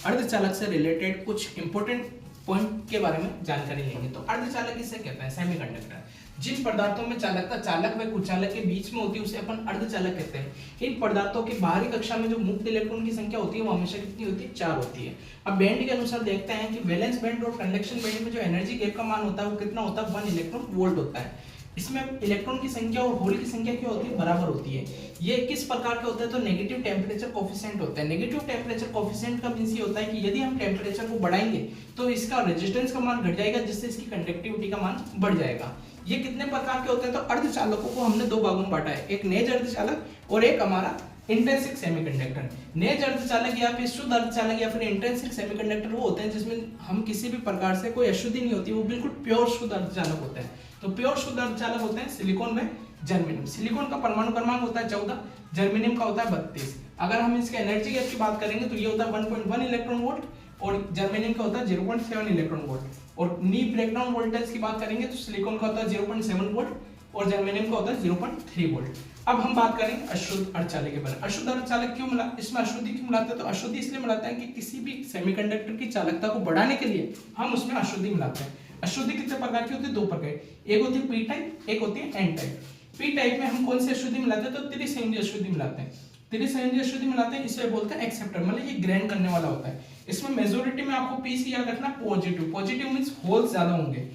अर्धचालक से रिलेटेड कुछ इंपॉर्टेंट पॉइंट के बारे में जानकारी लेंगे। तो अर्धचालक किसे कहते हैं? सेमीकंडक्टर। जिन पदार्थों में चालकता चालक व कुचालक के बीच में होती है उसे अपन अर्धचालक कहते हैं। इन पदार्थों की बाहरी कक्षा में जो मुक्त इलेक्ट्रॉन की संख्या होती है वो हमेशा कितनी होती है? 4 होती है। अब बैंड के अनुसार देखते हैं कि वैलेंस बैंड और कंडक्शन बैंड में जो एनर्जी गैप का मान होता है वो कितना होता है? 1 इलेक्ट्रॉन वोल्ट होता है। इसमें इलेक्ट्रॉन की संख्या और होल की संख्या क्या होती है? बराबर होती है। ये किस प्रकार के होते हैं? तो नेगेटिव टेम्परेचर कोफिशिएंट होता है। नेगेटिव टेम्परेचर कोफिशिएंट का मींस ये होता है कि यदि हम टेम्परेचर को बढ़ाएंगे तो इसका रेजिस्टेंस का मान घट जाएगा, जिससे इसकी कंडक्टिविटी का मान बढ़ जाएगा। ये कितने प्रकार के होते हैं? तो अर्धचालकों को हमने 2 भागों में बांटा है, एक नेज अर्धचालक और एक हमारा इंट्रिंसिक सेमीकंडक्टर। नेज अर्धचालक या फिर शुद्ध अर्धचालक या फिर इंट्रिंसिक सेमीकंडक्टर वो होते हैं जिसमें हम किसी भी प्रकार से कोई अशुद्धि नहीं होती, वो बिल्कुल प्योर शुद्ध अर्धचालक होते हैं। तो प्योर शुद्ध अर्धचालक होते हैं सिलिकॉन में जर्मेनियम। सिलिकॉन का परमाणु क्रमांक होता है 14, जर्मेनियम का होता है 32। अगर हम इसके एनर्जी गैप की बात करेंगे तो ये होता है 1.1 इलेक्ट्रॉन वोल्ट और जर्मेनियम का होता है 0.7 इलेक्ट्रॉन वोल्ट। और नी ब्रेकडाउन वोल्टेज की बात करेंगे तो सिलिकॉन का होता है 0.7 वोल्ट और जर्मेनियम का होता है 0.3 वोल्ट। अब हम बात करेंगे अशुद्ध अर्धचालक के बारे में। अशुद्ध अर्धचालक क्यों मिला, इसमें अशुद्धि क्यों मिलाते हैं? तो अशुद्धि इसलिए मिलाते हैं कि किसी भी सेमीकंडक्टर की चालकता को बढ़ाने के लिए हम उसमें अशुद्धि मिलाते हैं। अशुद्धि कितने प्रकार की होती है? 2 प्रकार। एक होती है पी टाइप, एक होती है एन टाइप। पी टाइप में हम कौन सी अशुद्धि मिलाते हैं? तो त्रिसंयोजी अशुद्धि मिलाते हैं। त्रिसंयोजी अशुद्धि मिलाते हैं, इसे बोलते हैं एक्सेप्टर, मतलब ये ग्रहण करने वाला होता है। इसमें मेजोरिटी में आपको पी से याद रखना पॉजिटिव। पॉजिटिव मींस होल ज्यादा होंगे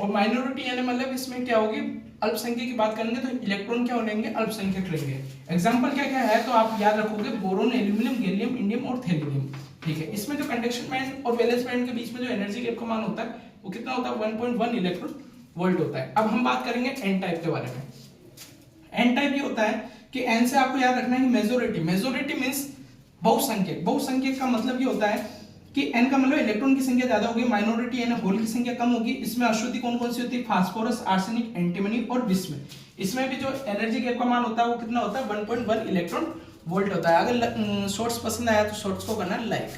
और माइनॉरिटी यानी मतलब इसमें क्या होगी? अल्पसंख्यक की बात करेंगे तो इलेक्ट्रॉन क्या होंगे? अल्पसंख्यक रहेंगे। एग्जांपल क्या क्या है तो आप याद रखोगे, बोरोन, एल्यूमिनियम, गैलियम, इंडियम और थैलियम। ठीक है, इसमें जो कंडक्शन बैंड और वैलेंस बैंड के बीच में जो एनर्जी गैप का मान होता है वो कितना होता है? 1.1 इलेक्ट्रॉन वोल्ट होता है। अब हम बात करेंगे एन टाइप के बारे में। एन टाइप ये होता है कि एन से आपको याद रखना है मेजोरिटी। मेजोरिटी मींस बहुसंख्यक। बहुसंख्यक का मतलब ये होता है कि एन का मतलब इलेक्ट्रॉन की संख्या ज्यादा होगी, माइनॉरिटी यानी होल की संख्या कम होगी। इसमें अशुद्धि कौन कौन सी होती है? फास्फोरस, आर्सेनिक, एंटीमनी और विस्म। इसमें भी जो एनर्जी गैप का मान होता है वो कितना होता है? 1.1 इलेक्ट्रॉन वोल्ट होता है। अगर शॉर्ट्स पसंद आया तो शॉर्ट्स को करना लाइक।